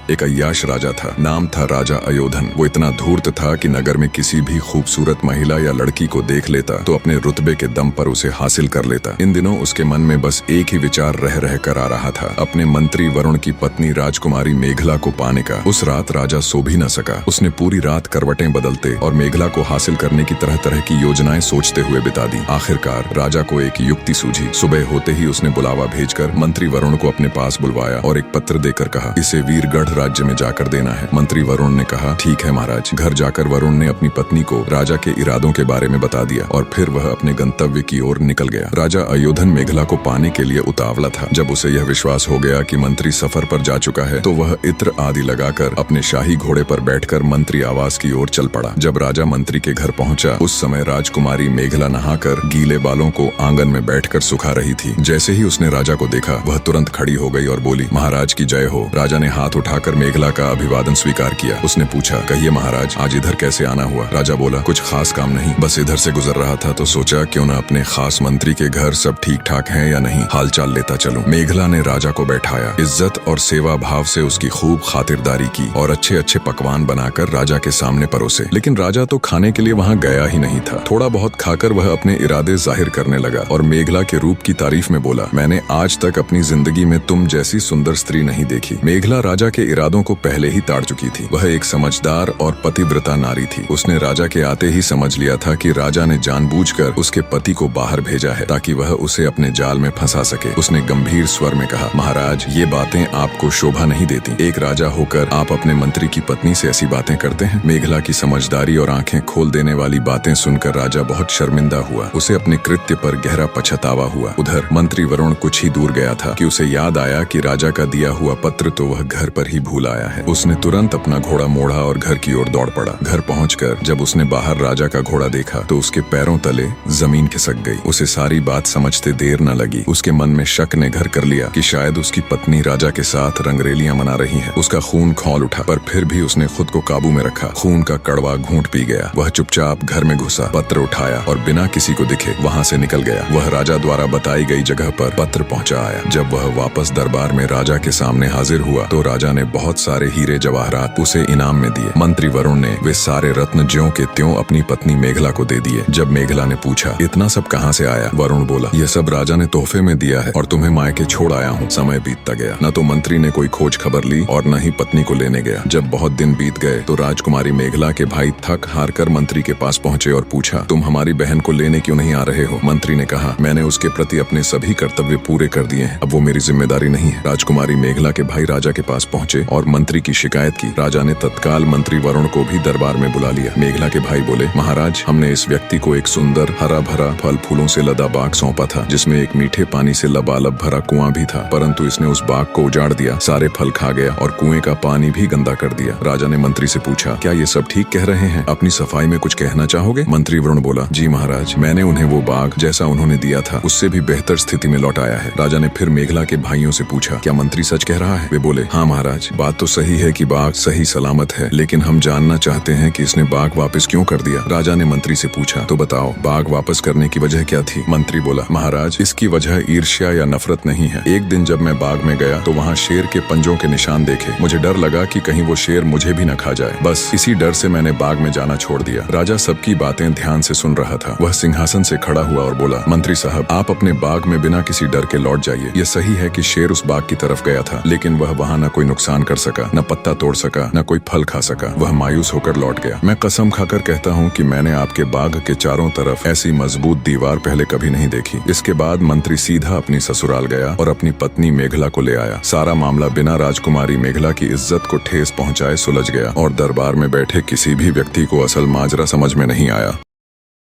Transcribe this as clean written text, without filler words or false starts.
एक अय्याश राजा था, नाम था राजा अयोधन। वो इतना धूर्त था कि नगर में किसी भी खूबसूरत महिला या लड़की को देख लेता तो अपने रुतबे के दम पर उसे हासिल कर लेता। इन दिनों उसके मन में बस एक ही विचार रह रह कर आ रहा था, अपने मंत्री वरुण की पत्नी राजकुमारी मेघला को पाने का। उस रात राजा सो भी न सका। उसने पूरी रात करवटें बदलते और मेघला को हासिल करने की तरह तरह की योजनाएं सोचते हुए बिता दी। आखिरकार राजा को एक युक्ति सूझी। सुबह होते ही उसने बुलावा भेजकर मंत्री वरुण को अपने पास बुलवाया और एक पत्र देकर कहा, इसे वीरगढ़ राज्य में जाकर देना है। मंत्री वरुण ने कहा, ठीक है महाराज। घर जाकर वरुण ने अपनी पत्नी को राजा के इरादों के बारे में बता दिया और फिर वह अपने गंतव्य की ओर निकल गया। राजा अयोधन मेघला को पाने के लिए उतावला था। जब उसे यह विश्वास हो गया कि मंत्री सफर पर जा चुका है तो वह इत्र आदि लगाकर अपने शाही घोड़े पर बैठकर मंत्री आवास की ओर चल पड़ा। जब राजा मंत्री के घर पहुंचा उस समय राजकुमारी मेघला नहाकर गीले बालों को आंगन में बैठकर सुखा रही थी। जैसे ही उसने राजा को देखा वह तुरंत खड़ी हो गई और बोली, महाराज की जय हो। राजा ने हाथ उठाकर मेघला का अभिवादन स्वीकार किया। उसने पूछा, कहिए महाराज, आज इधर कैसे आना हुआ? राजा बोला, कुछ खास काम नहीं, बस इधर से गुजर रहा था तो सोचा क्यों न अपने खास मंत्री के घर सब ठीक ठाक है या नहीं हालचाल लेता चलूं। मेघला ने राजा को बैठाया, इज्जत और सेवा भाव से उसकी खूब खातिरदारी की और अच्छे अच्छे पकवान बनाकर राजा के सामने परोसे। लेकिन राजा तो खाने के लिए वहाँ गया ही नहीं था। थोड़ा बहुत खाकर वह अपने इरादे जाहिर करने लगा और मेघला के रूप की तारीफ में बोला, मैंने आज तक अपनी जिंदगी में तुम जैसी सुंदर स्त्री नहीं देखी। मेघला राजा के इरादों को पहले ही ताड़ चुकी थी। वह एक समझदार और पतिव्रता नारी थी। उसने राजा के आते ही समझ लिया था कि राजा ने जानबूझकर उसके पति को बाहर भेजा है ताकि वह उसे अपने जाल में फंसा सके। उसने गंभीर स्वर में कहा, महाराज, ये बातें आपको शोभा नहीं देती। एक राजा होकर आप अपने मंत्री की पत्नी से ऐसी बातें करते हैं? मेघला की समझदारी और आंखें खोल देने वाली बातें सुनकर राजा बहुत शर्मिंदा हुआ। उसे अपने कृत्य पर गहरा पछतावा हुआ। उधर मंत्री वरुण कुछ ही दूर गया था कि उसे याद आया कि राजा का दिया हुआ पत्र तो वह घर पर ही भूल आया है। उसने तुरंत अपना घोड़ा मोड़ा और घर की ओर दौड़ पड़ा। घर पहुंचकर जब उसने बाहर राजा का घोड़ा देखा तो उसके पैरों तले जमीन खिसक गई। उसे सारी बात समझते देर न लगी। उसके मन में शक ने घर कर लिया कि शायद उसकी पत्नी राजा के साथ रंगरेलियां मना रही है। उसका खून खौल उठा, पर फिर भी उसने खुद को काबू में रखा। खून का कड़वा घूंट पी गया। वह चुपचाप घर में घुसा, पत्र उठाया और बिना किसी को दिखे वहां से निकल गया। वह राजा द्वारा बताई गई जगह पर पत्र पहुंचा आया। जब वह वापस दरबार में राजा के सामने हाजिर हुआ तो राजा ने बहुत सारे हीरे जवाहरात उसे इनाम में दिए। मंत्री वरुण ने वे सारे रत्न ज्यों के त्यों अपनी पत्नी मेघला को दे दिए। जब मेघला ने पूछा, इतना सब कहाँ से आया? वरुण बोला, यह सब राजा ने तोहफे में दिया है और तुम्हें मायके छोड़ आया हूँ। समय बीतता गया, न तो मंत्री ने कोई खोज खबर ली और न ही पत्नी को लेने गया। जब बहुत दिन बीत गए तो राजकुमारी मेघला के भाई थक हार कर मंत्री के पास पहुँचे और पूछा, तुम हमारी बहन को लेने क्यों नहीं आ रहे हो? मंत्री ने कहा, मैंने उसके प्रति अपने सभी कर्तव्य पूरे कर दिए हैं, अब वो मेरी जिम्मेदारी नहीं है। राजकुमारी मेघला के भाई राजा के पास पहुँचे और मंत्री की शिकायत की। राजा ने तत्काल मंत्री वरुण को भी दरबार में बुला लिया। मेघला के भाई बोले, महाराज, हमने इस व्यक्ति को एक सुंदर हरा भरा फल फूलों से लदा बाग सौंपा था जिसमें एक मीठे पानी से लबालब भरा कुआं भी था, परंतु इसने उस बाग को उजाड़ दिया, सारे फल खा गया और कुएं का पानी भी गंदा कर दिया। राजा ने मंत्री से पूछा, क्या ये सब ठीक कह रहे हैं? अपनी सफाई में कुछ कहना चाहोगे? मंत्री वरुण बोला, जी महाराज, मैंने उन्हें वो बाग जैसा उन्होंने दिया था उससे भी बेहतर स्थिति में लौटाया है। राजा ने फिर मेघला के भाइयों से पूछा, क्या मंत्री सच कह रहा है? वे बोले, हाँ महाराज, बात तो सही है कि बाग सही सलामत है, लेकिन हम जानना चाहते हैं कि इसने बाग वापस क्यों कर दिया। राजा ने मंत्री से पूछा, तो बताओ, बाग वापस करने की वजह क्या थी? मंत्री बोला, महाराज, इसकी वजह ईर्ष्या या नफरत नहीं है। एक दिन जब मैं बाग में गया तो वहाँ शेर के पंजों के निशान देखे। मुझे डर लगा कि कहीं वो शेर मुझे भी न खा जाए। बस इसी डर से मैंने बाग में जाना छोड़ दिया। राजा सबकी बातें ध्यान से सुन रहा था। वह सिंहासन से खड़ा हुआ और बोला, मंत्री साहब, आप अपने बाग में बिना किसी डर के लौट जाइए। यह सही है कि शेर उस बाग की तरफ गया था, लेकिन वह वहाँ न कोई नुकसान कर सका, न पत्ता तोड़ सका, न कोई फल खा सका। वह मायूस होकर लौट गया। मैं कसम खाकर कहता हूँ कि मैंने आपके बाग के चारों तरफ ऐसी मजबूत दीवार पहले कभी नहीं देखी। इसके बाद मंत्री सीधा अपनी ससुराल गया और अपनी पत्नी मेघला को ले आया। सारा मामला बिना राजकुमारी मेघला की इज्जत को ठेस पहुंचाए सुलझ गया और दरबार में बैठे किसी भी व्यक्ति को असल माजरा समझ में नहीं आया।